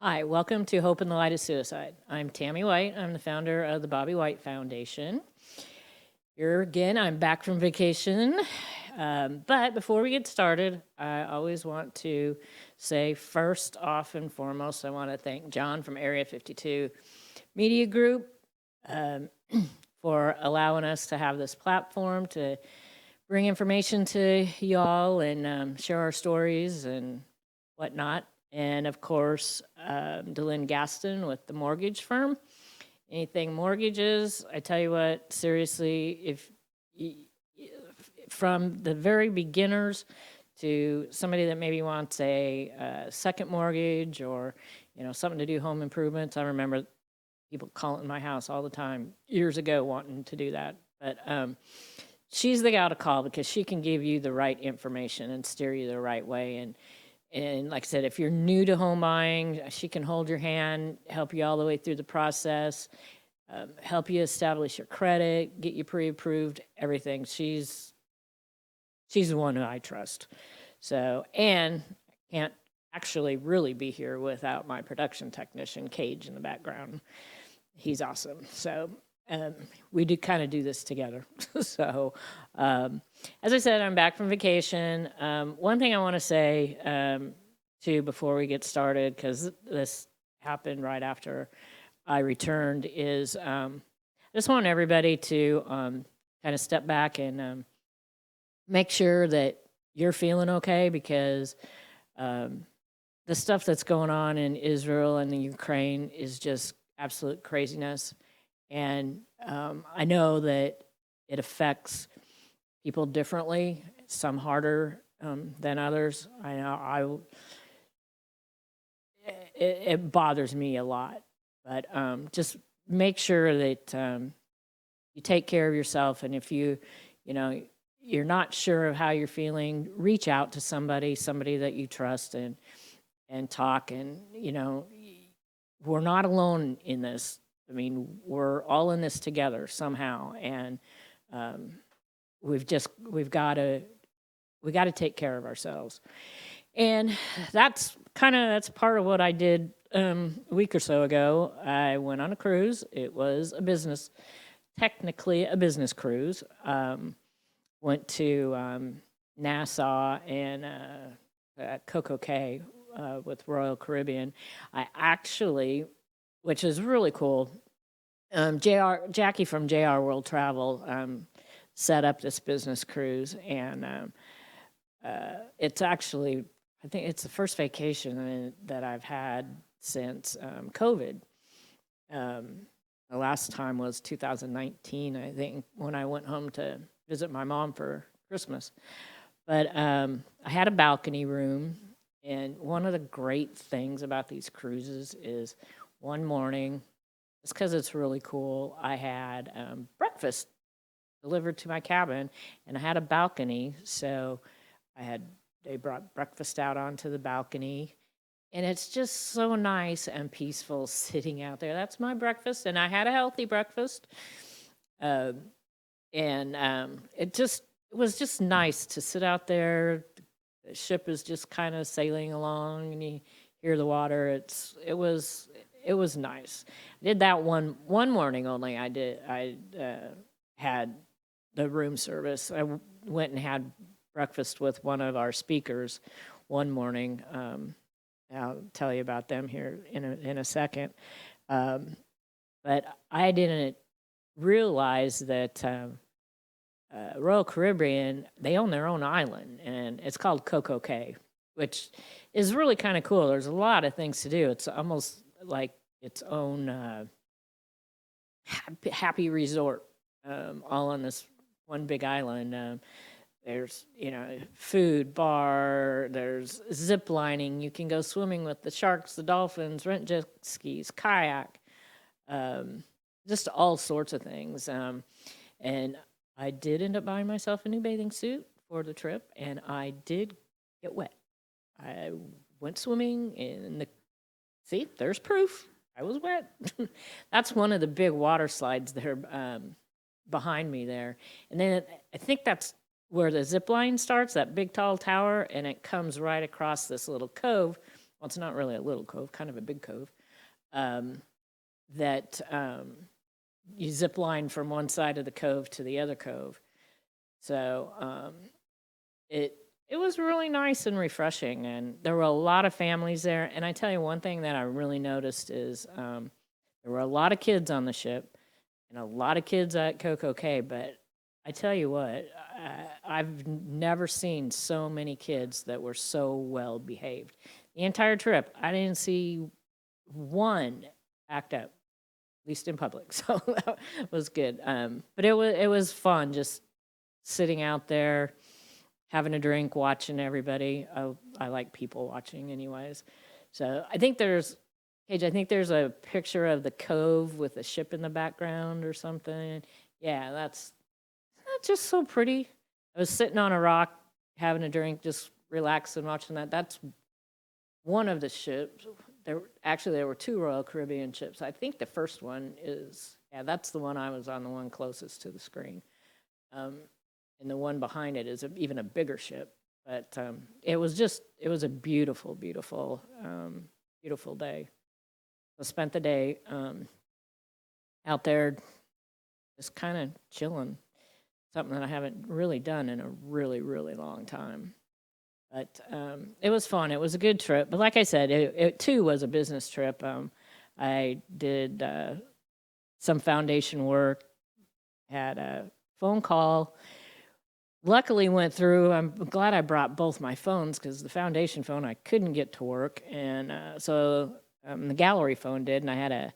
Hi, welcome to Hope in the Light of Suicide. I'm Tammy White. I'm the founder of the Bobby White Foundation. Here again, I'm back from vacation. But before we get started, I always want to say first off and foremost, I want to thank John from Area 52 Media Group for allowing us to have this platform to bring information to y'all and share our stories and whatnot. And of course, DeLynn Gaston with the mortgage firm. Anything mortgages, I tell you what, seriously, if from the very beginners to somebody that maybe wants a second mortgage or something to do home improvements. I remember people calling my house all the time years ago wanting to do that. But she's the gal to call because she can give you the right information and steer you the right way. And like I said, if you're new to home buying, she can hold your hand, help you all the way through the process, help you establish your credit, get you pre-approved, everything. She's the one who I trust. So, and can't actually really be here without my production technician, Cage, in the background. He's awesome. So we do kind of do this together. So as I said, I'm back from vacation. One thing I want to say too before we get started, because this happened right after I returned, is I just want everybody to kind of step back and make sure that you're feeling okay, because the stuff that's going on in Israel and the Ukraine is just absolute craziness. And I know that it affects people differently, some harder than others. I know it bothers me a lot, but just make sure that you take care of yourself. And if you're not sure of how you're feeling, reach out to somebody that you trust and talk. And we're not alone in this. I mean, we're all in this together somehow, and we've got to take care of ourselves. And that's part of what I did a week or so ago. I went on a cruise. It was technically a business cruise. Went to Nassau and Coco Cay with Royal Caribbean. I actually, which is really cool, Jackie from JR World Travel set up this business cruise, and it's actually, I think it's the first vacation that I've had since COVID. The last time was 2019, I think, when I went home to visit my mom for Christmas. But I had a balcony room, and one of the great things about these cruises is one morning, just because it's really cool, I had breakfast delivered to my cabin, and I had a balcony, so they brought breakfast out onto the balcony, and it's just so nice and peaceful sitting out there. That's my breakfast, and I had a healthy breakfast, and it was just nice to sit out there. The ship is just kind of sailing along, and you hear the water. It was nice. I did that one morning only. I had the room service. I went and had breakfast with one of our speakers one morning. I'll tell you about them here in a second. But I didn't realize that Royal Caribbean, they own their own island, and it's called Coco Cay, which is really kind of cool. There's a lot of things to do. It's almost like its own happy resort, all on this one big island. There's food, bar, there's zip lining. You can go swimming with the sharks, the dolphins, rent jet skis, kayak, just all sorts of things. And I did end up buying myself a new bathing suit for the trip, and I did get wet. I went swimming see, there's proof. I was wet. That's one of the big water slides there behind me there. And then I think that's where the zip line starts, that big tall tower, and it comes right across this little cove well, it's not really a little cove, kind of a big cove, that you zip line from one side of the cove to the other cove. So it was really nice and refreshing, and there were a lot of families there. And I tell you one thing that I really noticed is there were a lot of kids on the ship and a lot of kids at Coco Cay, but I tell you what, I've never seen so many kids that were so well behaved. The entire trip, I didn't see one act up, at least in public. So that was good. But it was fun just sitting out there, having a drink, watching everybody. I like people watching anyways. So I think there's a picture of the cove with a ship in the background or something. Yeah, that's just so pretty. I was sitting on a rock, having a drink, just relaxing, watching that. That's one of the ships. There were two Royal Caribbean ships. I think the first one that's the one I was on, the one closest to the screen. And the one behind it is even a bigger ship. But it was a beautiful, beautiful, beautiful day. I spent the day out there just kind of chilling, something that I haven't really done in a really, really long time. But it was fun. It was a good trip. But like I said, it too was a business trip. I did some foundation work, had a phone call. Luckily went through. I'm glad I brought both my phones because the foundation phone I couldn't get to work. And so the gallery phone did. And I had an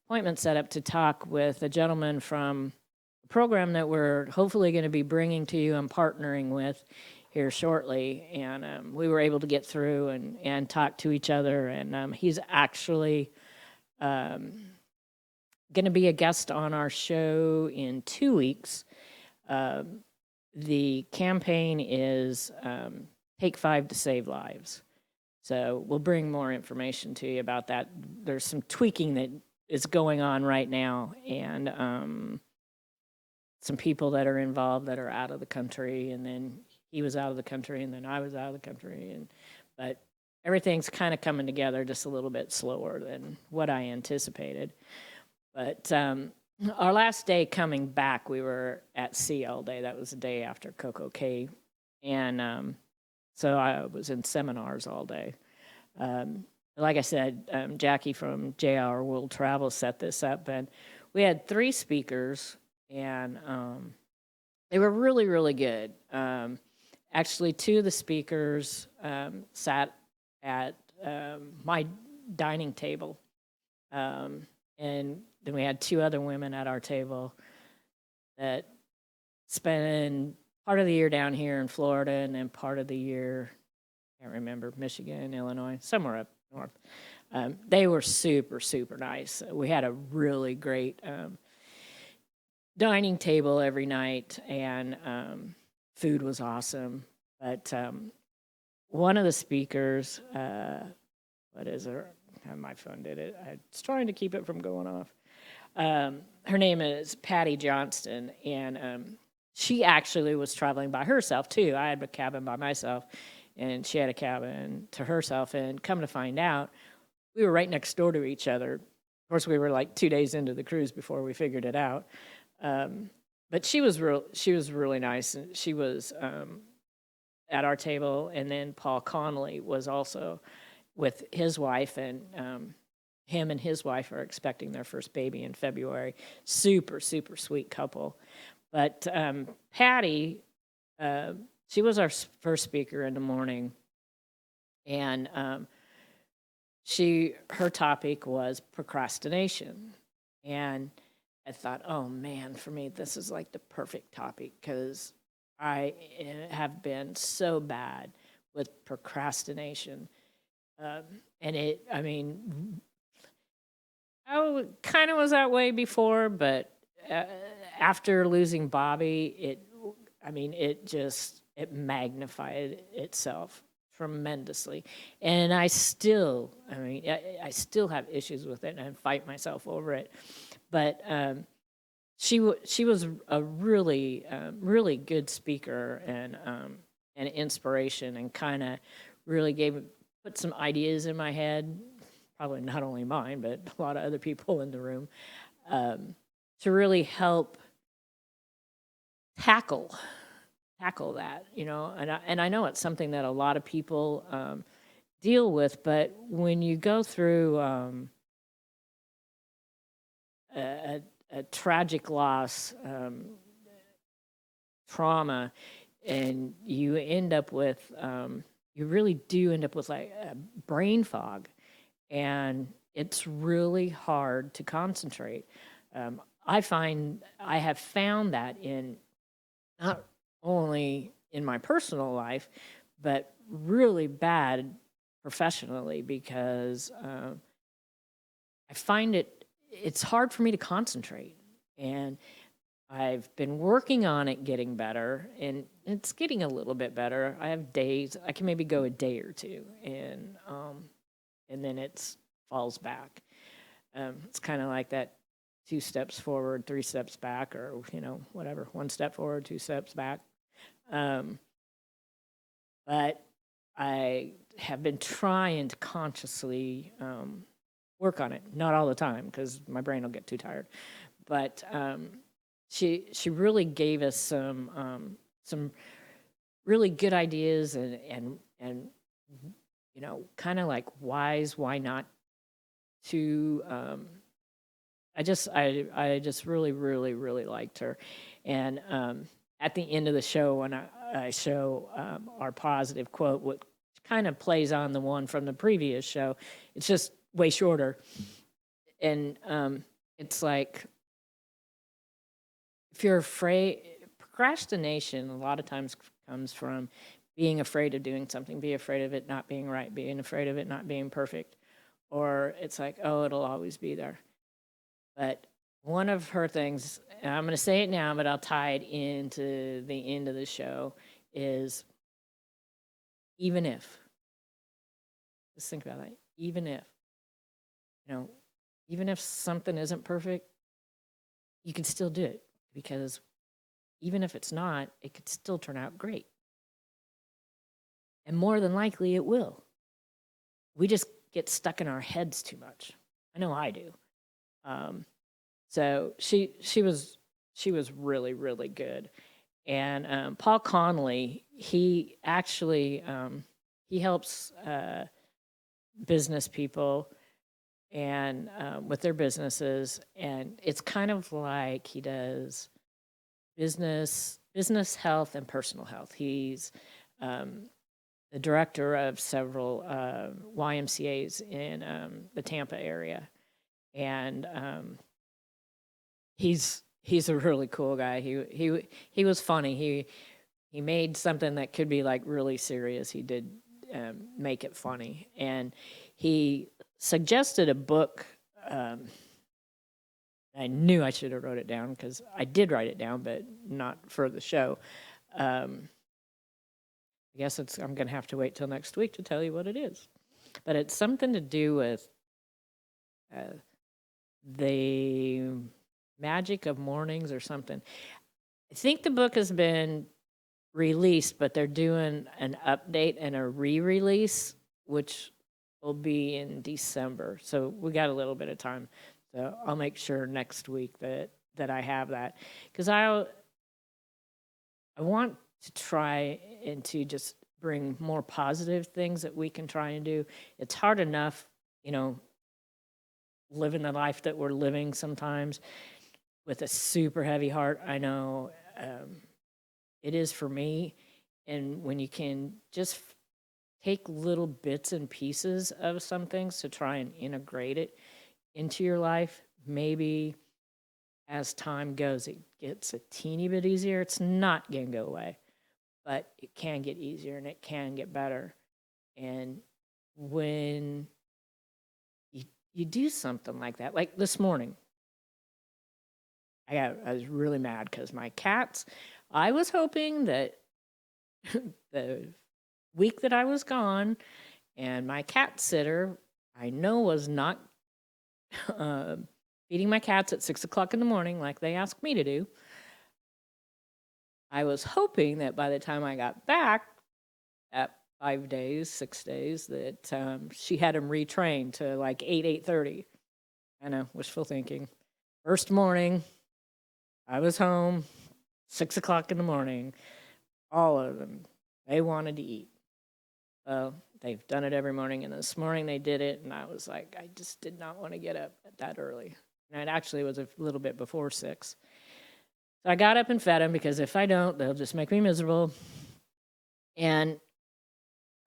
appointment set up to talk with a gentleman from a program that we're hopefully going to be bringing to you and partnering with here shortly. And we were able to get through and talk to each other. And he's actually going to be a guest on our show in 2 weeks. The campaign is Take 5 to Save Lives. So we'll bring more information to you about that. There's some tweaking that is going on right now, and some people that are involved that are out of the country, and then he was out of the country, and then I was out of the country. But everything's kind of coming together just a little bit slower than what I anticipated. But our last day coming back, we were at sea all day. That was the day after Coco Cay. And so I was in seminars all day. Like I said, Jackie from JR World Travel set this up. And we had 3 speakers, and they were really, really good. Actually, 2 of the speakers sat at my dining table. And then we had 2 other women at our table that spent part of the year down here in Florida and then part of the year, I can't remember, Michigan, Illinois, somewhere up north. They were super, super nice. We had a really great dining table every night, and food was awesome. But one of the speakers, what is her? My phone did it. I was trying to keep it from going off. Her name is Patty Johnston, and she actually was traveling by herself too. I had a cabin by myself, and she had a cabin to herself. And come to find out, we were right next door to each other. Of course, we were like 2 days into the cruise before we figured it out. But she was really nice, and she was at our table. And then Paul Connolly was also with his wife, and him and his wife are expecting their first baby in February. Super, super sweet couple. But Patty, she was our first speaker in the morning, and her topic was procrastination. And I thought, oh man, for me, this is like the perfect topic, because I have been so bad with procrastination. And I kind of was that way before, but after losing Bobby, it magnified itself tremendously. And I still have issues with it, and I fight myself over it. But she was a really, really good speaker, and an inspiration, and kind of really put some ideas in my head, probably not only mine, but a lot of other people in the room, to really help tackle that, and I know it's something that a lot of people deal with, but when you go through a tragic loss, trauma, and you end up with, you really do end up with like a brain fog, and it's really hard to concentrate. I have found that in not only in my personal life, but really bad professionally, because I find it's hard for me to concentrate. And I've been working on it getting better, and it's getting a little bit better. I have days, I can maybe go a day or two, and then it falls back. It's kind of like that 2 steps forward, 3 steps back, or, whatever, 1 step forward, 2 steps back. But I have been trying to consciously work on it. Not all the time, because my brain will get too tired. But she really gave us some really good ideas, and kind of like whys, why not to. I just really, really, really liked her. And at the end of the show, when I show our positive quote, which kind of plays on the one from the previous show, it's just way shorter. And it's like, if you're afraid, procrastination a lot of times comes from being afraid of doing something, be afraid of it not being right, being afraid of it not being perfect. Or it's like, oh, it'll always be there. But one of her things, and I'm going to say it now, but I'll tie it into the end of the show, is even if. Just think about that. Even if. Even if something isn't perfect, you can still do it, because even if it's not, it could still turn out great. And more than likely it will. We just get stuck in our heads too much. I know I do. So she was really, really good. And Paul Connolly, he actually he helps business people and with their businesses, and it's kind of like he does business health and personal health. He's the director of several YMCA's in the Tampa area, and he's a really cool guy. He was funny. He made something that could be like really serious. He did make it funny, and he suggested a book. I knew I should have wrote it down, because I did write it down, but not for the show. I guess I'm going to have to wait till next week to tell you what it is. But it's something to do with the magic of mornings or something. I think the book has been released, but they're doing an update and a re-release, which will be in December. So we got a little bit of time. So I'll make sure next week that I have that, because I want to try and to just bring more positive things that we can try and do. It's hard enough, living the life that we're living sometimes with a super heavy heart. I know it is for me. And when you can just take little bits and pieces of some things to try and integrate it into your life, maybe as time goes, it gets a teeny bit easier. It's not going to go away, but it can get easier and it can get better. And when you do something like that, like this morning, I was really mad because my cats, I was hoping that the week that I was gone, and my cat sitter, I know, was not feeding my cats at 6 o'clock in the morning like they asked me to do. I was hoping that by the time I got back at 5 days, 6 days, that she had him retrained to like 8:30. I know, wishful thinking. First morning, I was home, 6 o'clock in the morning. All of them, they wanted to eat. So they've done it every morning, and this morning they did it, and I was like, I just did not want to get up that early. And it actually was a little bit before 6. So I got up and fed them because if I don't, they'll just make me miserable. And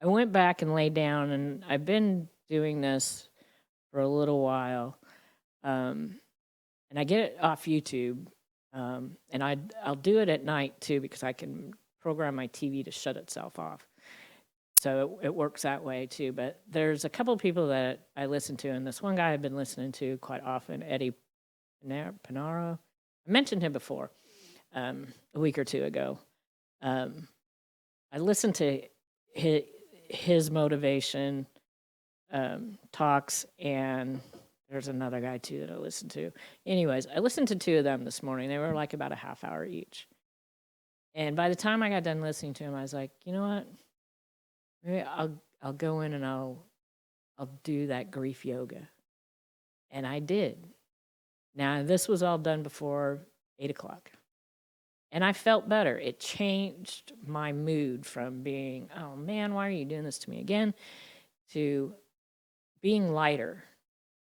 I went back and laid down, and I've been doing this for a little while. And I get it off YouTube, and I'll do it at night too because I can program my TV to shut itself off. So it works that way too. But there's a couple of people that I listen to, and this one guy I've been listening to quite often, Eddie Pinaro. I mentioned him before a week or two ago. I listened to his motivation talks, and there's another guy too that I listened to. Anyways, I listened to 2 of them this morning. They were like about a half hour each. And by the time I got done listening to him, I was like, you know what? Maybe I'll go in and I'll do that grief yoga. And I did. Now, this was all done before 8 o'clock. And I felt better. It changed my mood from being, oh man, why are you doing this to me again? To being lighter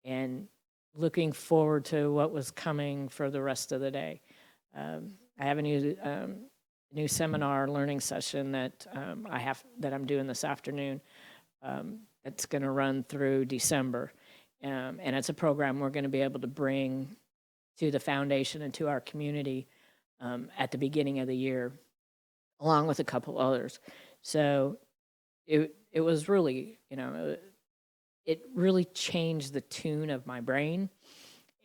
and looking forward to what was coming for the rest of the day. I have a new seminar learning session that I'm doing this afternoon. It's going to run through December, and it's a program we're going to be able to bring to the foundation and to our community at the beginning of the year, along with a couple others. So it was really, it really changed the tune of my brain,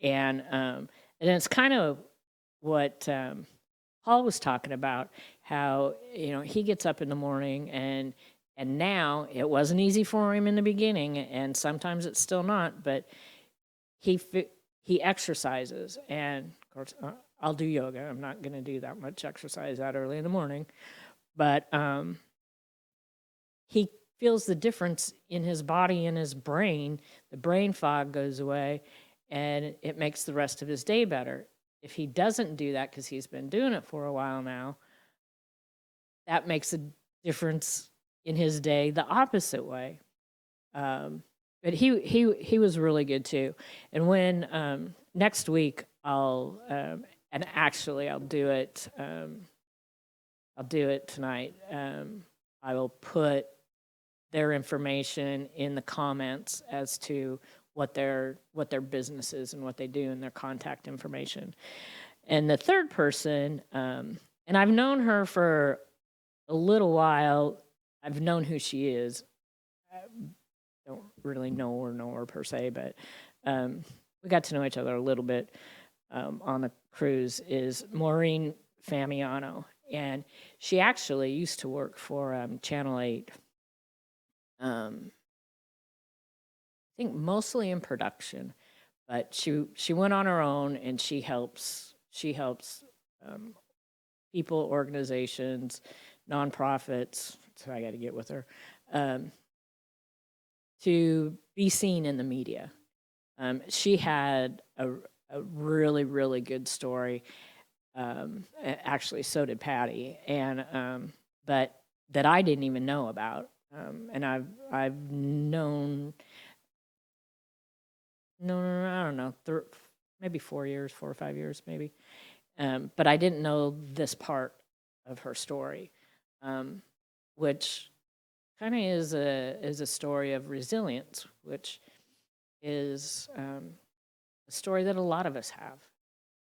and it's kind of what Paul was talking about, how he gets up in the morning, and now it wasn't easy for him in the beginning, and sometimes it's still not, but he exercises, and of course I'll do yoga. I'm not going to do that much exercise that early in the morning, but he feels the difference in his body and his brain. The brain fog goes away, and it makes the rest of his day better. If he doesn't do that, because he's been doing it for a while now, that makes a difference in his day the opposite way. But he was really good too. And when next week I'll and actually I'll do it tonight. I will put their information in the comments as to what their business is and what they do and their contact information. And the third person, and I've known her for a little while. I've known who she is. I don't really know her per se, but we got to know each other a little bit on the cruise, is Maureen Famiano. And she actually used to work for Channel 8. I think mostly in production, but she went on her own, and she helps people, organizations, nonprofits. So I got to get with her to be seen in the media. She had a really, really good story. Actually, so did Patty, and but that I didn't even know about. And I've known, no, I don't know, maybe 4 years, 4 or 5 years, maybe. But I didn't know this part of her story, which kind of is a story of resilience, which is a story that a lot of us have,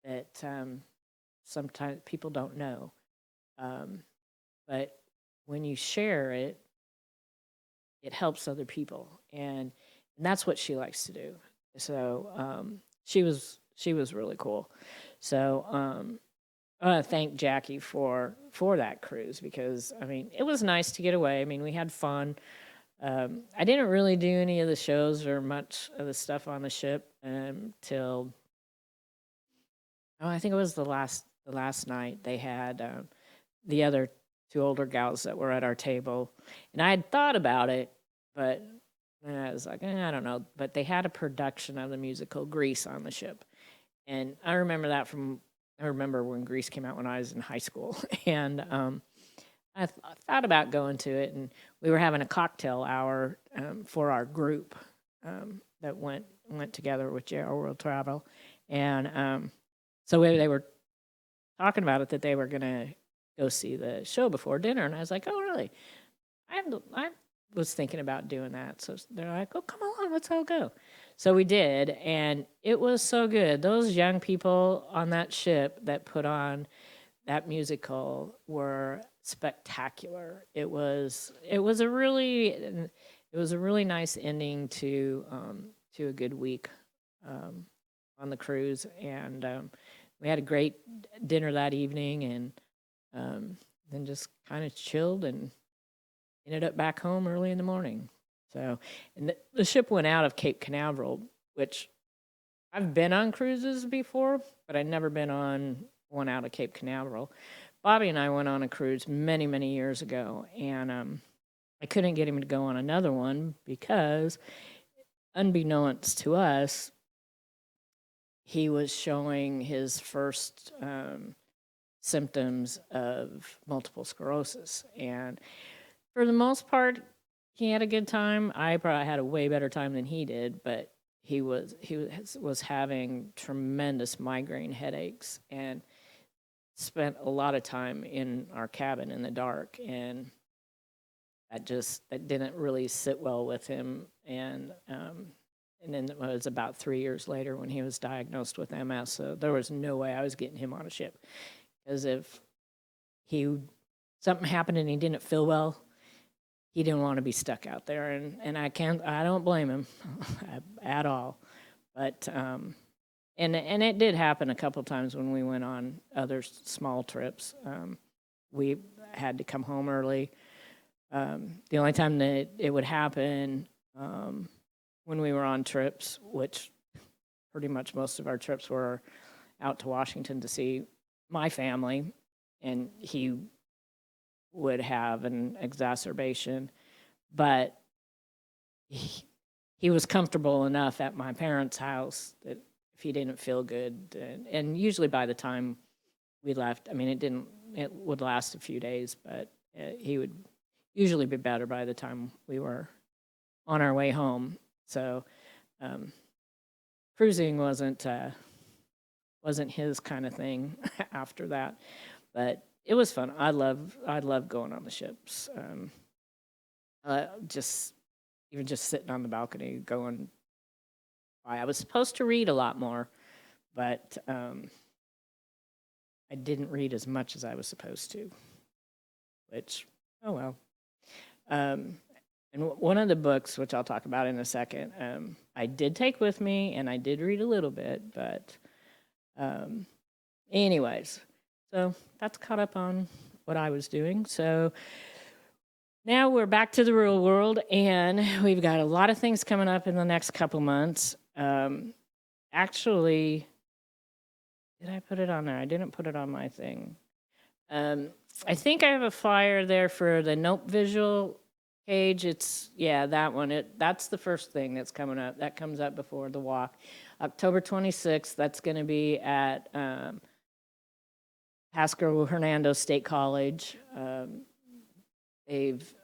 that sometimes people don't know. But when you share it, it helps other people, and that's what she likes to do. So she was really cool. So I want to thank Jackie for that cruise, because I mean it was nice to get away. I mean, we had fun. I didn't really do any of the shows or much of the stuff on the ship till I think it was the last night. They had the other two older gals that were at our table, and I had thought about it, but I was like, I don't know. But they had a production of the musical Grease on the ship, and I remember that from. I remember when Grease came out when I was in high school, and I thought about going to it, and we were having a cocktail hour for our group that went together with JR World Travel, and so they were talking about it that they were gonna go see the show before dinner, and I was like, oh really? I was thinking about doing that, so they're like, oh come along, let's all go. So we did, and it was so good. Those young people on that ship that put on that musical were spectacular. It was a really nice ending to a good week on the cruise, and we had a great dinner that evening, and then just kind of chilled and ended up back home early in the morning. So, and the ship went out of Cape Canaveral, which I've been on cruises before, but I'd never been on one out of Cape Canaveral. Bobby and I went on a cruise many, many years ago, and I couldn't get him to go on another one because, unbeknownst to us, he was showing his first symptoms of multiple sclerosis. And for the most part, he had a good time. I probably had a way better time than he did, but he was having tremendous migraine headaches and spent a lot of time in our cabin in the dark, and that didn't really sit well with him. And then it was about 3 years later when he was diagnosed with MS. So there was no way I was getting him on a ship, because if something happened and he didn't feel well, he didn't want to be stuck out there, and I don't blame him at all. But and it did happen a couple times when we went on other small trips. We had to come home early. The only time that it would happen when we were on trips, which pretty much most of our trips were out to Washington to see my family, and he would have an exacerbation, but he was comfortable enough at my parents' house that if he didn't feel good, and usually by the time we left, I mean, it would last a few days, but he would usually be better by the time we were on our way home. So cruising wasn't his kind of thing after that, but it was fun. I love going on the ships. Just sitting on the balcony going by. I was supposed to read a lot more, but I didn't read as much as I was supposed to, which, oh well. And one of the books, which I'll talk about in a second, I did take with me, and I did read a little bit, but anyways, so that's caught up on what I was doing. So now we're back to the real world, and we've got a lot of things coming up in the next couple months. Actually, did I put it on there? I didn't put it on my thing. I think I have a flyer there for the Nope Visual page. That one. That's the first thing that's coming up. That comes up before the walk. October 26th, that's going to be at Pasco Hernando State College. They've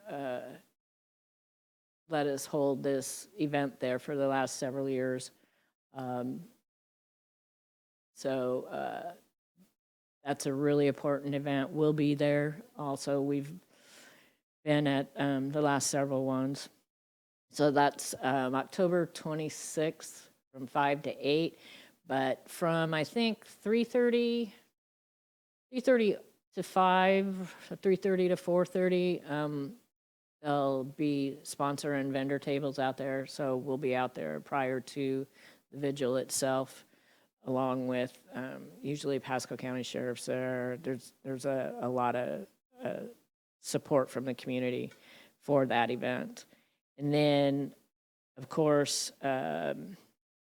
let us hold this event there for the last several years. So that's a really important event. We'll be there. Also, we've been at the last several ones. So that's October 26th from 5 to 8. But from, I think, 3:30 to 5, 3:30 to 4:30, there'll be sponsor and vendor tables out there. So we'll be out there prior to the vigil itself, along with usually Pasco County Sheriff's there. There's a lot of support from the community for that event. And then, of course,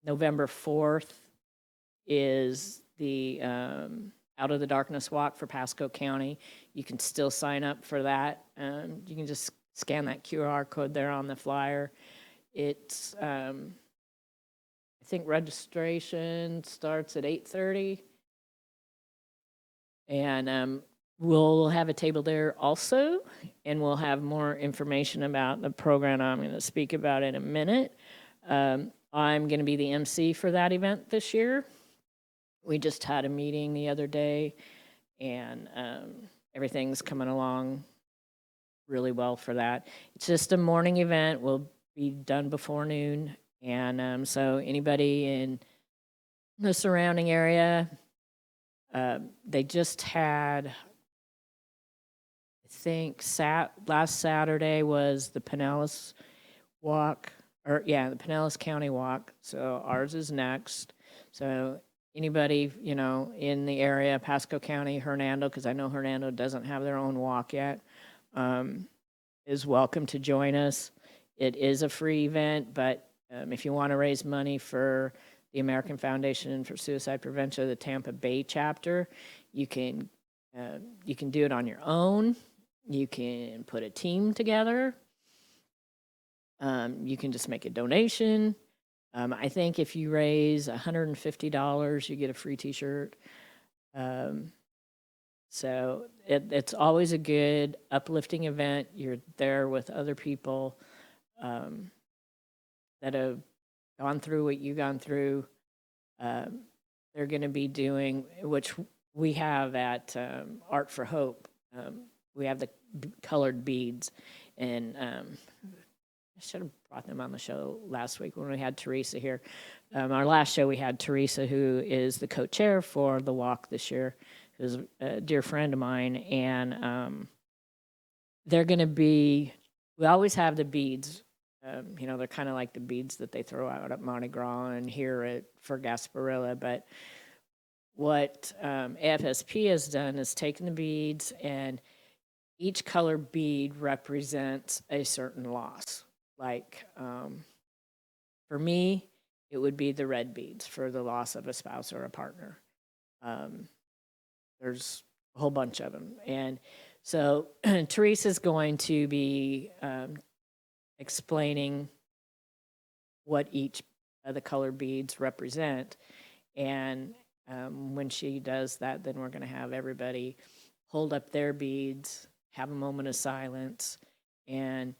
November 4th is the Out of the Darkness Walk for Pasco County. you can still sign up for that. You can just scan that QR code there on the flyer. It's, I think registration starts at 8:30. And we'll have a table there also, and we'll have more information about the program I'm going to speak about in a minute. I'm going to be the MC for that event this year. We just had a meeting the other day, and everything's coming along really well for that. It's just a morning event. We'll be done before noon, and so anybody in the surrounding area, they just had, I think, last Saturday was the Pinellas Walk, the Pinellas County Walk. So ours is next. So anybody, in the area, Pasco County, Hernando, because I know Hernando doesn't have their own walk yet, is welcome to join us. It is a free event, but if you want to raise money for the American Foundation for Suicide Prevention, the Tampa Bay chapter, you can do it on your own. You can put a team together. You can just make a donation. I think if you raise $150, you get a free T-shirt. So it's always a good, uplifting event. You're there with other people that have gone through what you've gone through. They're going to be doing, which we have at Art for Hope. We have the colored beads, and I should have brought them on the show last week when we had Teresa here. Our last show, we had Teresa, who is the co-chair for the walk this year, who's a dear friend of mine, and they're going to be, we always have the beads. They're kind of like the beads that they throw out at Mardi Gras and here for Gasparilla. But what AFSP has done is taken the beads, and each color bead represents a certain loss. Like for me, it would be the red beads for the loss of a spouse or a partner. There's a whole bunch of them. And so Teresa's going to be explaining what each of the color beads represent. And when she does that, then we're going to have everybody hold up their beads, have a moment of silence, and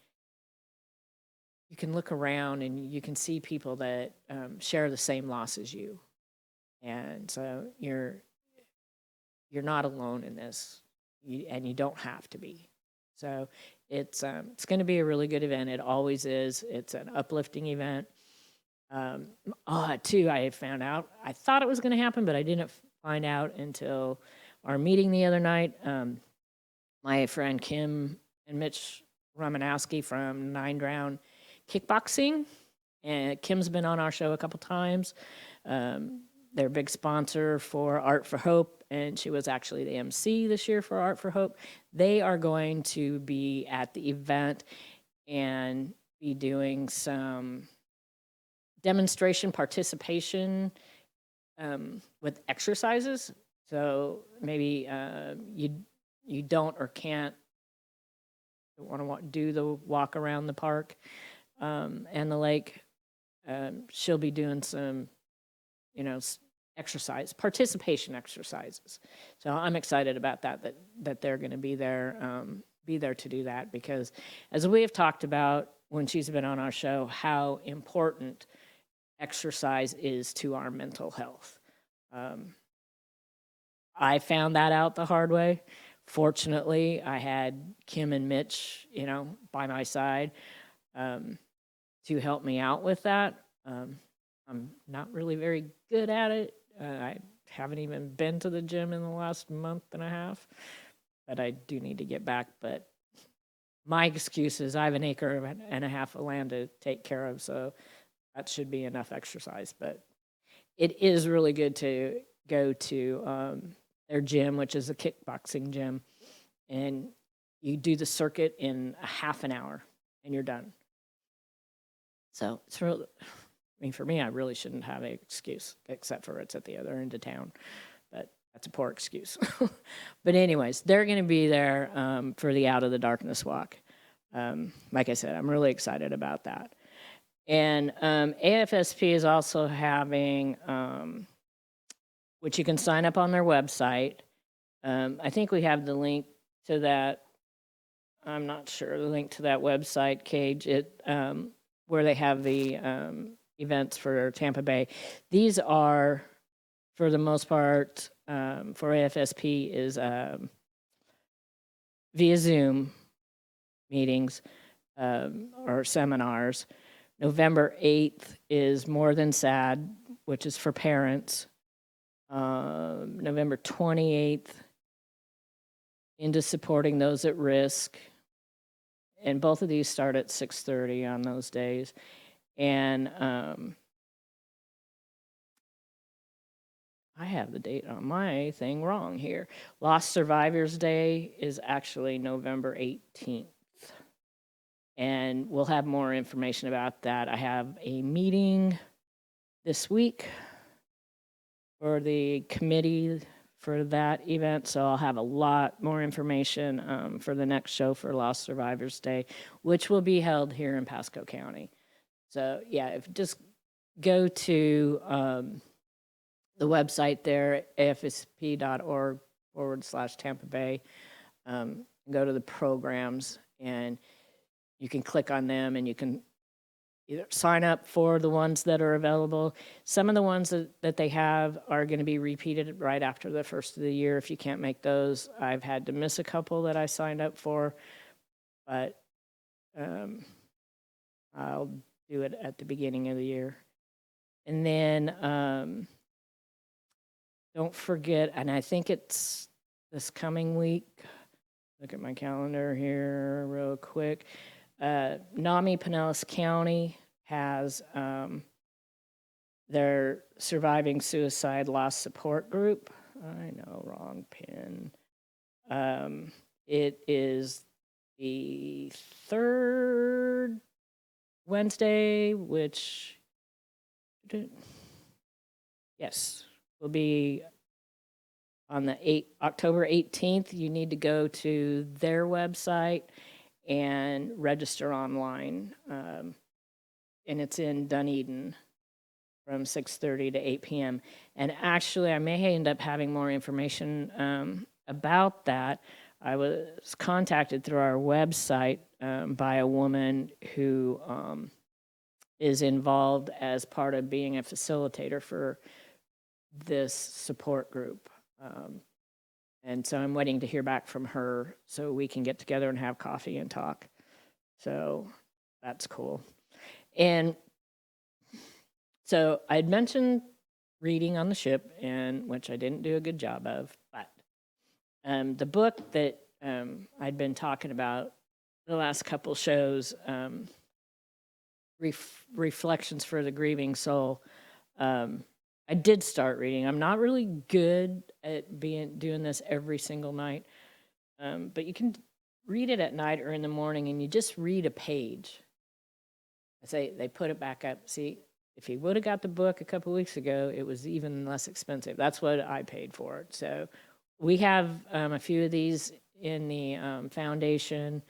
you can look around and you can see people that share the same loss as you. And so you're not alone in this, and you don't have to be. So it's going to be a really good event. It always is. It's an uplifting event. Too, I found out, I thought it was going to happen, but I didn't find out until our meeting the other night. My friend Kim and Mitch Romanowski from 9 Round Kickboxing, and Kim's been on our show a couple times. They're a big sponsor for Art for Hope, and she was actually the MC this year for Art for Hope. They are going to be at the event and be doing some demonstration participation with exercises. So maybe you don't or can't want to do the walk around the park and the lake. She'll be doing some, participation exercises. So I'm excited about that they're going to be there to do that, because as we have talked about when she's been on our show, how important exercise is to our mental health. I found that out the hard way. Fortunately, I had Kim and Mitch, by my side to help me out with that. I'm not really very good at it. I haven't even been to the gym in the last month and a half, but I do need to get back. But my excuse is I have an acre and a half of land to take care of, so that should be enough exercise. But it is really good to go to their gym, which is a kickboxing gym, and you do the circuit in a half an hour and you're done. So it's really, for me, I really shouldn't have an excuse, except for it's at the other end of town. But That's a poor excuse. But anyways, they're going to be there for the Out of the Darkness walk. Like I said, I'm really excited about that. And AFSP is also having, which you can sign up on their website. I think we have the link to that. I'm not sure the link to that website, Cage, where they have the events for Tampa Bay. These are, for the most part, for AFSP is via Zoom meetings or seminars. November 8th is More Than Sad, which is for parents. November 28th, Into Supporting Those at Risk. And both of these start at 6:30 on those days. And I have the date on my thing wrong here. Lost Survivors Day is actually November 18th. And we'll have more information about that. I have a meeting this week for the committee for that event, so I'll have a lot more information for the next show for Lost Survivors Day, which will be held here in Pasco County. So yeah, if just go to the website there, afsp.org/Tampa Bay, go to the programs, and you can click on them, and you can either sign up for the ones that are available. Some of the ones that they have are going to be repeated right after the first of the year. If you can't make those, I've had to miss a couple that I signed up for, but I'll do it at the beginning of the year. And then don't forget, and I think it's this coming week, look at my calendar here real quick. NAMI Pinellas County has their Surviving Suicide Loss Support Group. I know, wrong pin. It is the third Wednesday, which, yes, will be on the October 18th. You need to go to their website and register online. And it's in Dunedin from 6:30 to 8 p.m. And actually, I may end up having more information about that. I was contacted through our website by a woman who is involved as part of being a facilitator for this support group. And so I'm waiting to hear back from her so we can get together and have coffee and talk. So that's cool. And so I'd mentioned reading on the ship, and which I didn't do a good job of, but the book that I'd been talking about the last couple shows, Reflections for the Grieving Soul, I did start reading. I'm not really good at doing this every single night, but you can read it at night or in the morning, and you just read a page. I say they put it back up. See, if you would have got the book a couple weeks ago, it was even less expensive. That's what I paid for it. So we have a few of these in the foundation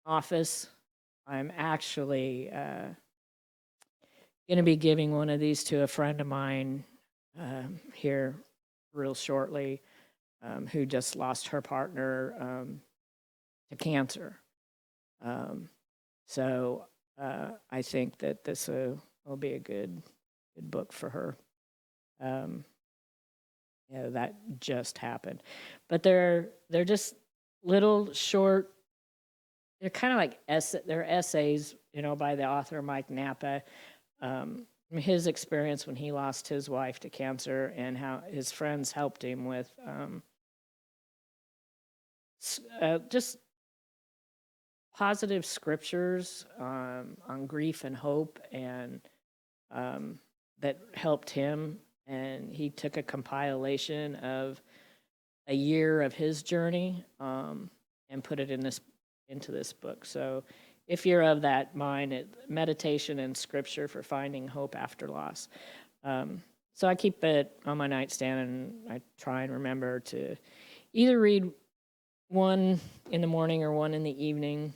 office. I'm actually going to be giving one of these to a friend of mine here real shortly, who just lost her partner to cancer. So I think that this will be a good book for her. That just happened. But they're just little short, they're kind of like they're essays, by the author Mike Napa. His experience when he lost his wife to cancer and how his friends helped him with just positive scriptures on grief and hope, and that helped him. And he took a compilation of a year of his journey and put it into this book. So if you're of that mind, meditation and scripture for finding hope after loss. So I keep it on my nightstand, and I try and remember to either read one in the morning or one in the evening,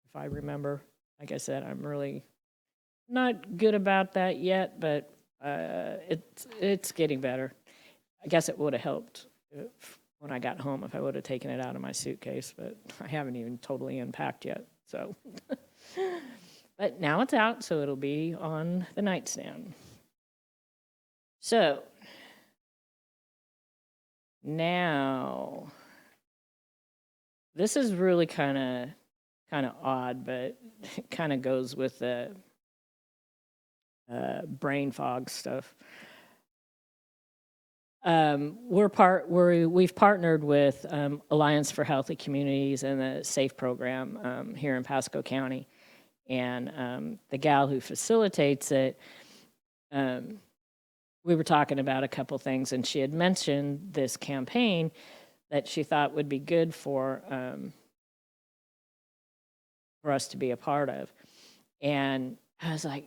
if I remember. Like I said, I'm really not good about that yet, but it's getting better. I guess it would have helped when I got home if I would have taken it out of my suitcase, but I haven't even totally unpacked yet. So, but now it's out, so it'll be on the nightstand. So now this is really kind of odd, but it kind of goes with the brain fog stuff. We've partnered with Alliance for Healthy Communities and the SAFE program here in Pasco County, and the gal who facilitates it, we were talking about a couple things, and she had mentioned this campaign that she thought would be good for us to be a part of, and I was like,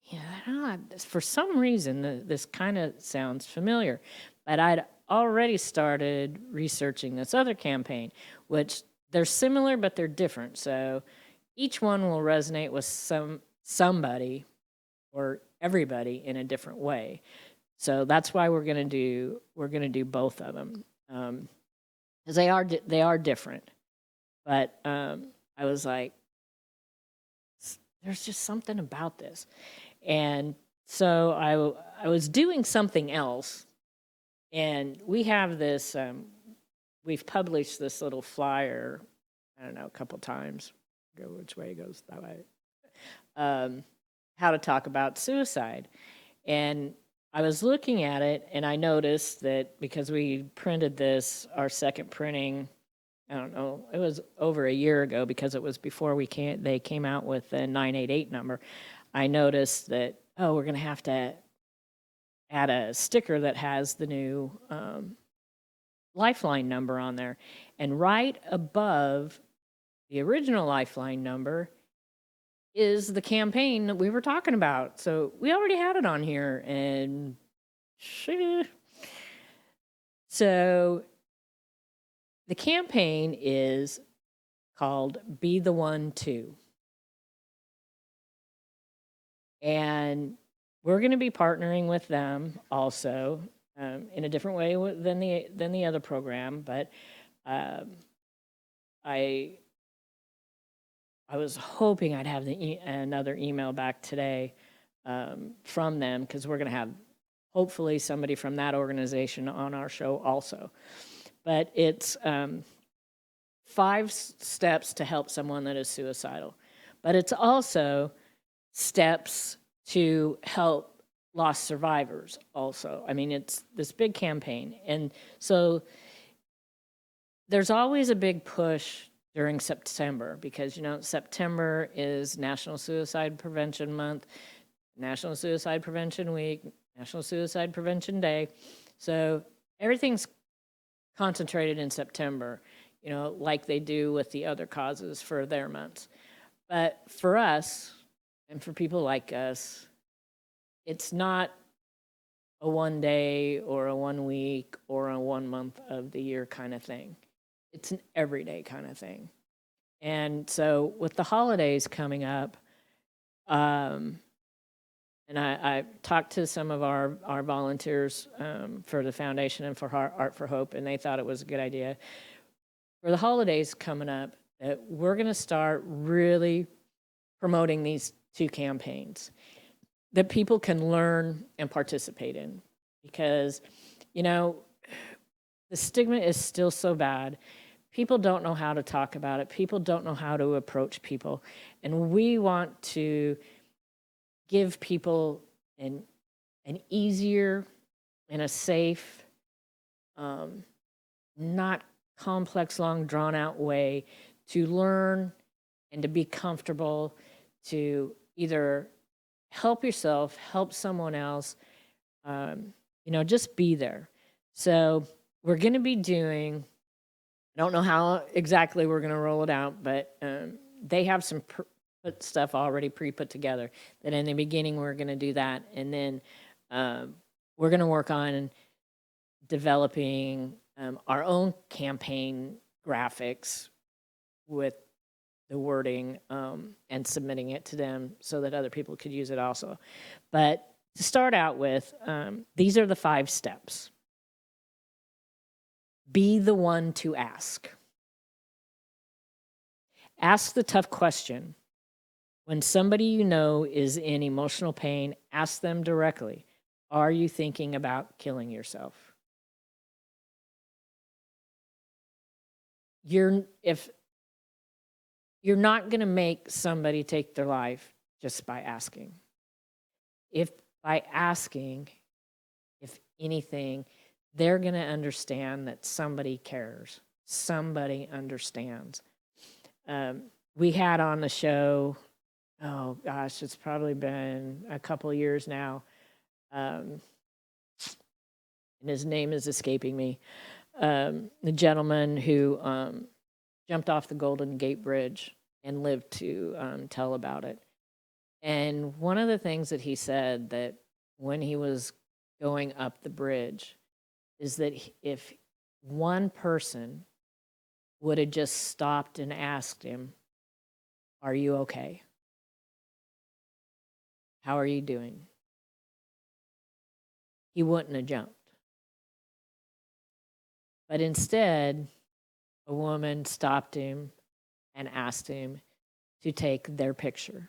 yeah, I don't know. For some reason, this kind of sounds familiar, but I'd already started researching this other campaign, which they're similar, but they're different. So each one will resonate with somebody or everybody in a different way. So that's why we're gonna do both of them, because they are different. But I was like, there's just something about this. And so I was doing something else, and we have this, we've published this little flyer, I don't know, a couple times, go which way it goes that way, how to talk about suicide. And I was looking at it, and I noticed that because we printed this, our second printing, I don't know, it was over a year ago because it was before they came out with the 988 number. I noticed that, we're going to have to add a sticker that has the new Lifeline number on there. And right above the original Lifeline number is the campaign that we were talking about. So we already had it on here. And so the campaign is called Be the One To. And we're going to be partnering with them also in a different way than the other program. But I was hoping I'd have another email back today from them, because we're going to have hopefully somebody from that organization on our show also. But it's 5 steps to help someone that is suicidal. But it's also steps to help lost survivors also. I mean, it's this big campaign. And so there's always a big push during September because, September is National Suicide Prevention Month, National Suicide Prevention Week, National Suicide Prevention Day. So everything's concentrated in September, like they do with the other causes for their months. But for us, and for people like us, it's not a 1 day or a 1 week or a 1 month of the year kind of thing. It's an everyday kind of thing. And so with the holidays coming up, and I talked to some of our volunteers for the foundation and for Art for Hope, and they thought it was a good idea. For the holidays coming up, that we're going to start really promoting these 2 campaigns that people can learn and participate in, because, the stigma is still so bad. People don't know how to talk about it. People don't know how to approach people. And we want to give people an easier and a safe, not complex, long, drawn-out way to learn and to be comfortable, to either help yourself, help someone else, just be there. So we're going to be doing, I don't know how exactly we're going to roll it out, but they have some stuff already pre-put together that in the beginning we're going to do that. And then we're going to work on developing our own campaign graphics with the wording and submitting it to them so that other people could use it also. But to start out with, these are the 5 steps. Be the one to ask. Ask the tough question. When somebody you know is in emotional pain, ask them directly, are you thinking about killing yourself? If you're not going to make somebody take their life just by asking. If by asking, if anything, they're going to understand that somebody cares. Somebody understands. We had on the show, oh gosh, it's probably been a couple of years now. And his name is escaping me. The gentleman who jumped off the Golden Gate Bridge and lived to tell about it. And one of the things that he said that when he was going up the bridge is that if one person would have just stopped and asked him, are you okay? How are you doing? He wouldn't have jumped. But instead, a woman stopped him and asked him to take their picture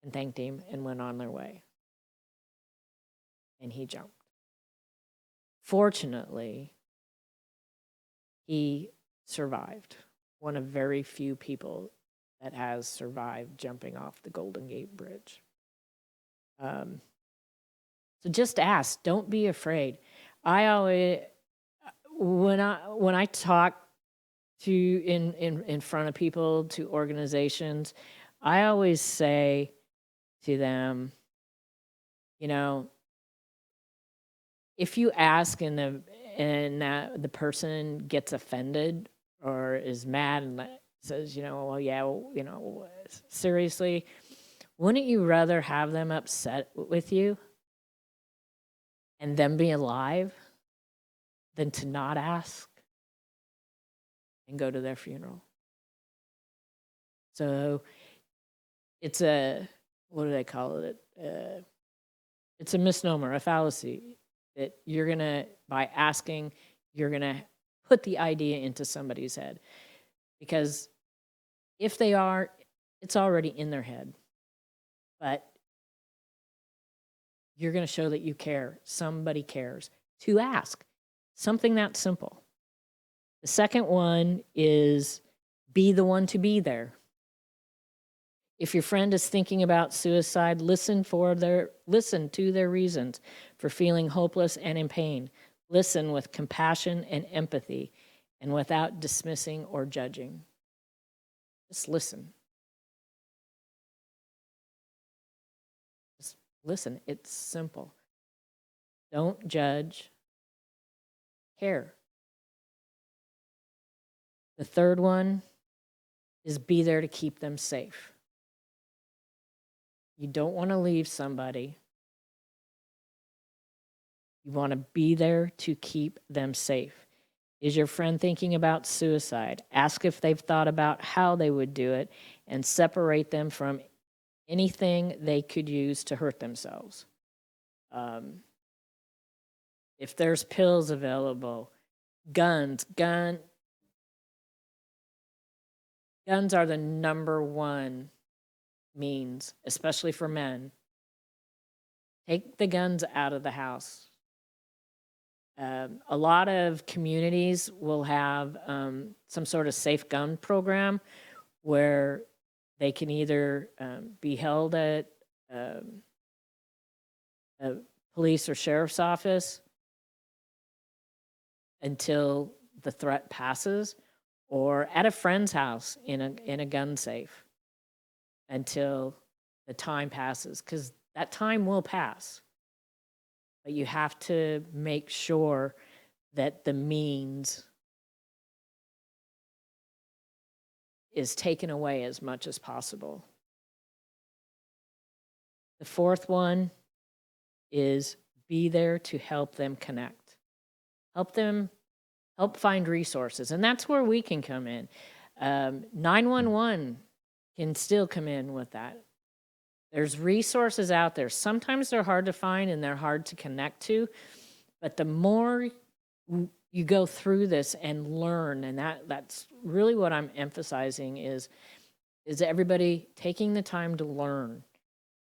and thanked him and went on their way. And he jumped. Fortunately, he survived. One of very few people that has survived jumping off the Golden Gate Bridge. So just ask. Don't be afraid. I always, when I talk to in front of people, to organizations, I always say to them, you know, if you ask and the person gets offended or is mad and says, you know, well, yeah, well, you know, seriously, wouldn't you rather have them upset with you and them be alive than to not ask and go to their funeral? So it's what do they call it? It's a misnomer, a fallacy, that you're going to, by asking, you're going to put the idea into somebody's head. Because if they are, it's already in their head. But you're going to show that you care. Somebody cares. To ask. Something that simple. The second one is be the one to be there. If your friend is thinking about suicide, listen to their reasons for feeling hopeless and in pain. Listen with compassion and empathy and without dismissing or judging. Just listen. Just listen. It's simple. Don't judge. Care. The third one is be there to keep them safe. You don't want to leave somebody. You want to be there to keep them safe. Is your friend thinking about suicide? Ask if they've thought about how they would do it and separate them from anything they could use to hurt themselves. If there's pills available, guns are the number one means, especially for men. Take the guns out of the house. A lot of communities will have some sort of safe gun program where they can either be held at a police or sheriff's office until the threat passes, or at a friend's house in a gun safe until the time passes, because that time will pass. But you have to make sure that the means is taken away as much as possible. The fourth one is be there to help them connect. Help find resources. And that's where we can come in. 911 can still come in with that. There's resources out there. Sometimes they're hard to find and they're hard to connect to, but the more you go through this and learn, and that's really what I'm emphasizing is everybody taking the time to learn.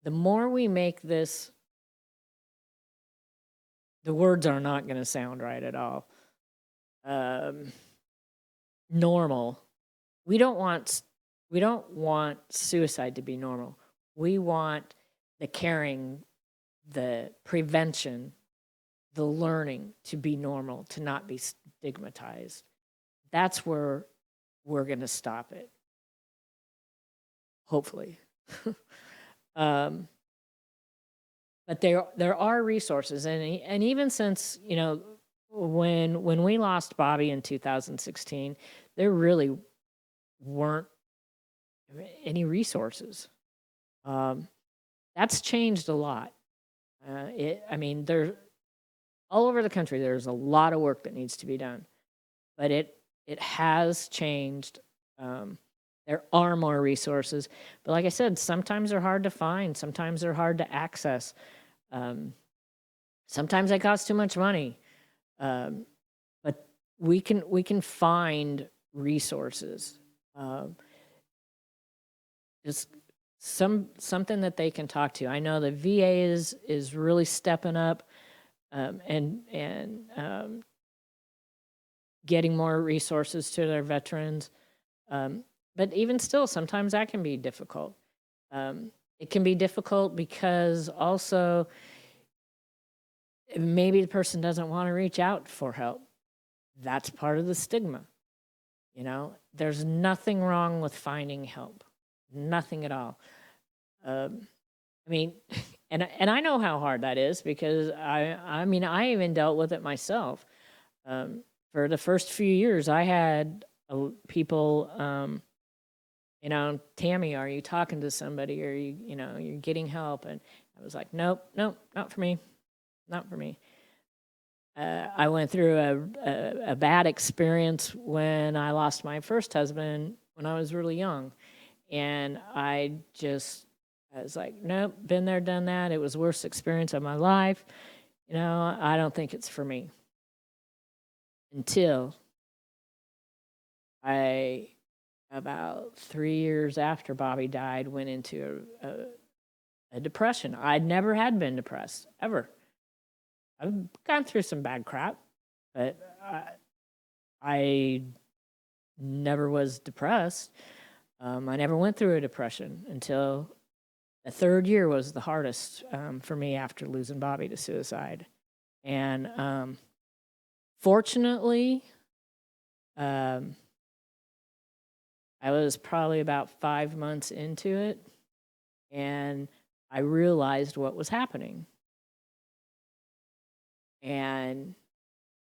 The more we make this, the words are not going to sound right at all. Normal. We don't want suicide to be normal. We want the caring, the prevention, the learning to be normal, to not be stigmatized. That's where we're going to stop it. Hopefully. But there are resources, and even since, you know, when we lost Bobby in 2016, there really weren't any resources. That's changed a lot. There all over the country, there's a lot of work that needs to be done, but it has changed. There are more resources, but like I said, sometimes they're hard to find. Sometimes they're hard to access. Sometimes they cost too much money. But we can find resources. Just something that they can talk to. I know the VA is really stepping up and getting more resources to their veterans. But even still, sometimes that can be difficult. It can be difficult because also maybe the person doesn't want to reach out for help. That's part of the stigma. You know, there's nothing wrong with finding help. Nothing at all. And I know how hard that is because I even dealt with it myself. For the first few years, I had people, Tammy, are you talking to somebody? Are you're getting help? And I was like, nope, not for me. Not for me. I went through a bad experience when I lost my first husband when I was really young. And I was like, nope, been there, done that. It was the worst experience of my life. I don't think it's for me. Until about 3 years after Bobby died, went into a depression. I never had been depressed, ever. I've gone through some bad crap, but I never was depressed. I never went through a depression until the third year was the hardest for me after losing Bobby to suicide. And fortunately, I was probably about 5 months into it, and I realized what was happening. And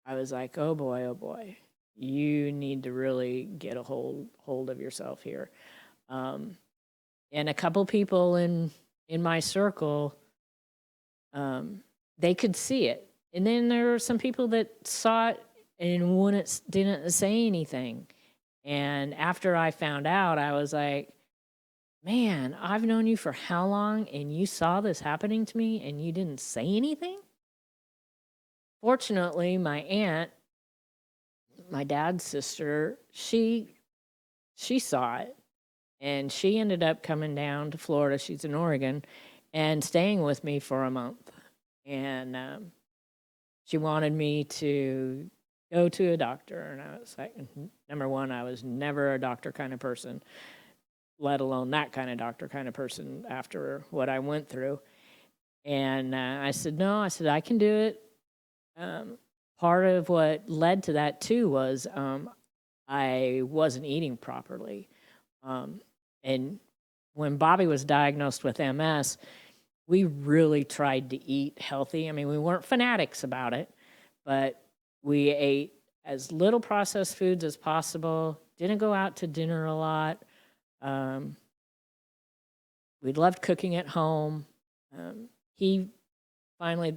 I was like, oh boy, you need to really get a hold of yourself here. And a couple people in my circle, they could see it. And then there were some people that saw it and didn't say anything. And after I found out, I was like, man, I've known you for how long, and you saw this happening to me and you didn't say anything? Fortunately, my aunt, my dad's sister, she saw it, and she ended up coming down to Florida. She's in Oregon, and staying with me for a month. And she wanted me to go to a doctor, and I was like, number one, I was never a doctor kind of person, let alone that kind of doctor kind of person after what I went through. And I said, no, I can do it. Part of what led to that too was I wasn't eating properly. And when Bobby was diagnosed with MS, we really tried to eat healthy. I mean, we weren't fanatics about it, but we ate as little processed foods as possible, didn't go out to dinner a lot. We loved cooking at home. He finally,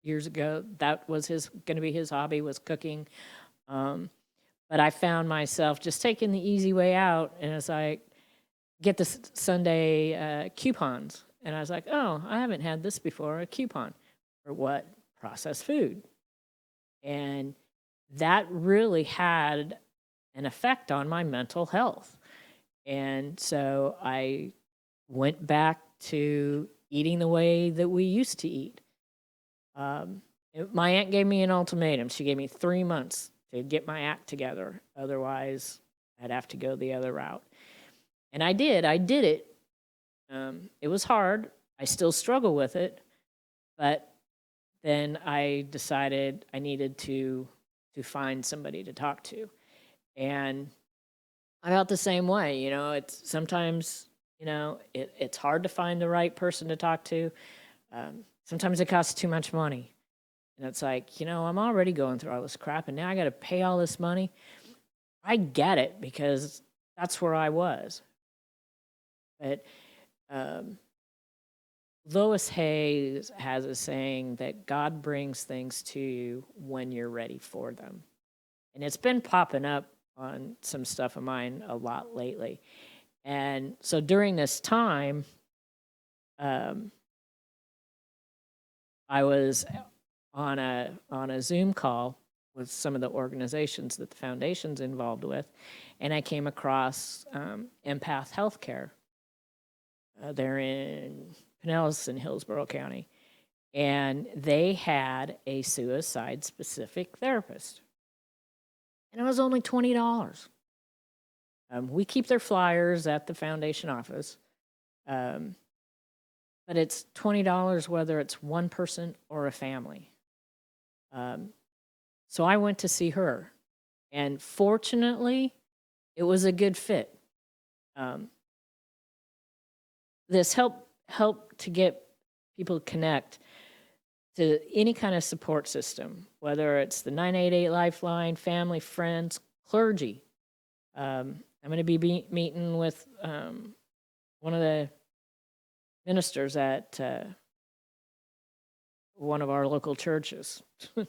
years ago, that was going to be his hobby, was cooking. But I found myself just taking the easy way out, and as I get the Sunday coupons, and I was like, oh, I haven't had this before, a coupon. For what? Processed food. And that really had an effect on my mental health. And so I went back to eating the way that we used to eat. My aunt gave me an ultimatum. She gave me 3 months to get my act together. Otherwise, I'd have to go the other route. And I did. I did it. It was hard. I still struggle with it. But then I decided I needed to find somebody to talk to. And I felt the same way. It's sometimes, it's hard to find the right person to talk to. Sometimes it costs too much money. And it's like, I'm already going through all this crap, and now I got to pay all this money. I get it, because that's where I was. But Lois Hay has a saying that God brings things to you when you're ready for them. And it's been popping up on some stuff of mine a lot lately. And so during this time, I was on a Zoom call with some of the organizations that the foundation's involved with, and I came across Empath Healthcare. They're in Pinellas in Hillsborough County, and they had a suicide-specific therapist, and it was only $20. We keep their flyers at the foundation office, but it's $20 whether it's one person or a family. So I went to see her, and fortunately, it was a good fit. This helped to get people to connect to any kind of support system, whether it's the 988 Lifeline, family, friends, clergy. I'm going to be meeting with one of the ministers at one of our local churches. I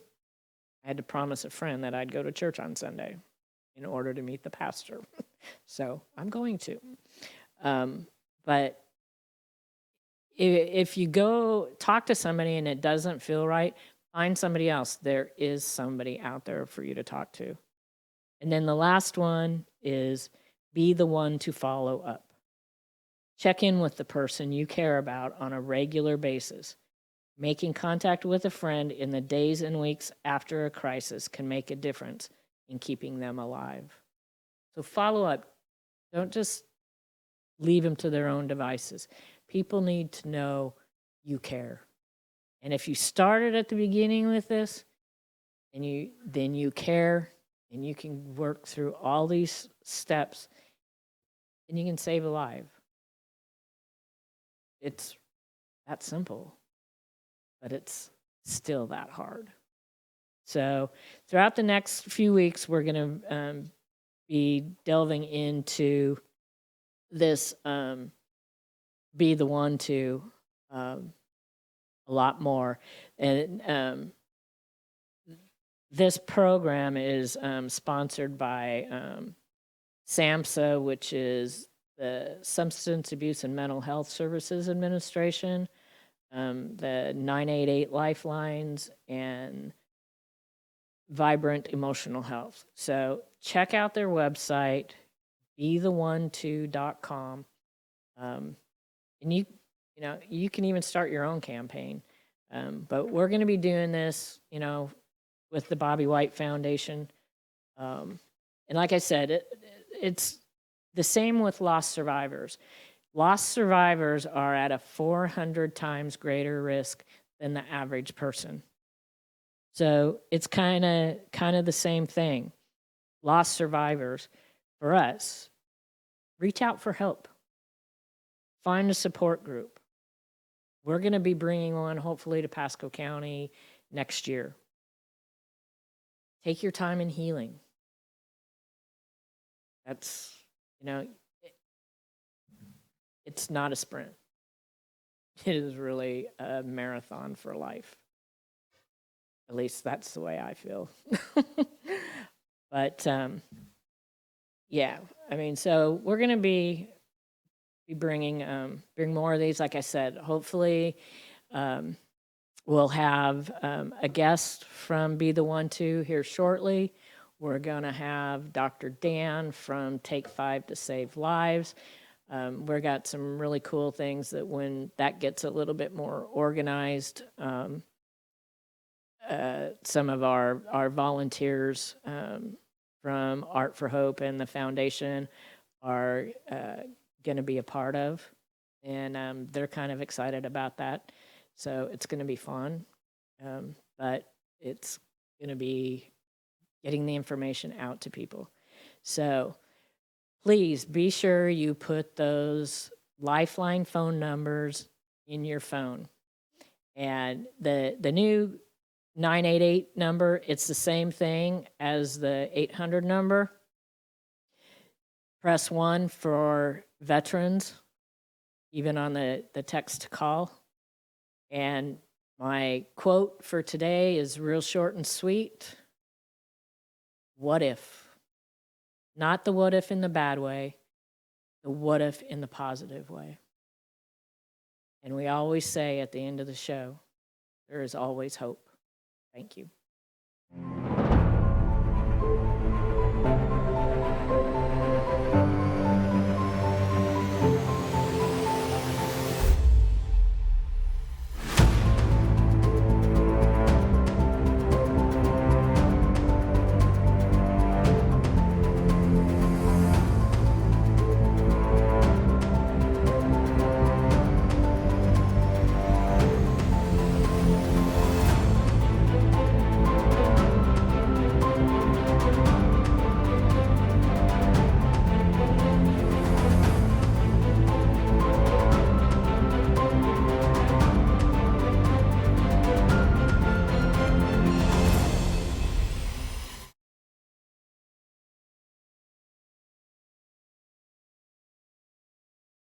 had to promise a friend that I'd go to church on Sunday in order to meet the pastor. So I'm going to. But if you go talk to somebody and it doesn't feel right, find somebody else. There is somebody out there for you to talk to. And then the last one is be the one to follow up. Check in with the person you care about on a regular basis. Making contact with a friend in the days and weeks after a crisis can make a difference in keeping them alive. So follow up. Don't just leave them to their own devices. People need to know you care. And if you started at the beginning with this, and then you care, and you can work through all these steps, and you can save a life. It's that simple, but it's still that hard. So throughout the next few weeks, we're going to be delving into this be the one to a lot more. And this program is sponsored by SAMHSA, which is the Substance Abuse and Mental Health Services Administration, the 988 Lifelines, and Vibrant Emotional Health. So check out their website, BeTheOne2.com. And you can even start your own campaign. But we're going to be doing this, with the Bobby White Foundation. And like I said, it's the same with lost survivors. Lost survivors are at a 400 times greater risk than the average person. So it's kind of the same thing. Lost survivors, for us, reach out for help. Find a support group. We're going to be bringing one, hopefully, to Pasco County next year. Take your time in healing. That's, it's not a sprint. it is really a marathon for life. At least that's the way I feel. But yeah, I mean, so we're going to be bringing bring more of these. Like I said, hopefully we'll have a guest from Be the One To here shortly. We're going to have Dr. Dan from Take 5 to Save Lives. We've got some really cool things that when that gets a little bit more organized, some of our volunteers from Art for Hope and the foundation are going to be a part of, and they're kind of excited about that. So it's going to be fun, but it's going to be getting the information out to people. So please be sure you put those Lifeline phone numbers in your phone. And the new 988 number, it's the same thing as the 800 number. Press 1 for veterans, even on the text to call. And my quote for today is real short and sweet. What if? Not the what if in the bad way, the what if in the positive way. And we always say at the end of the show, there is always hope. Thank you.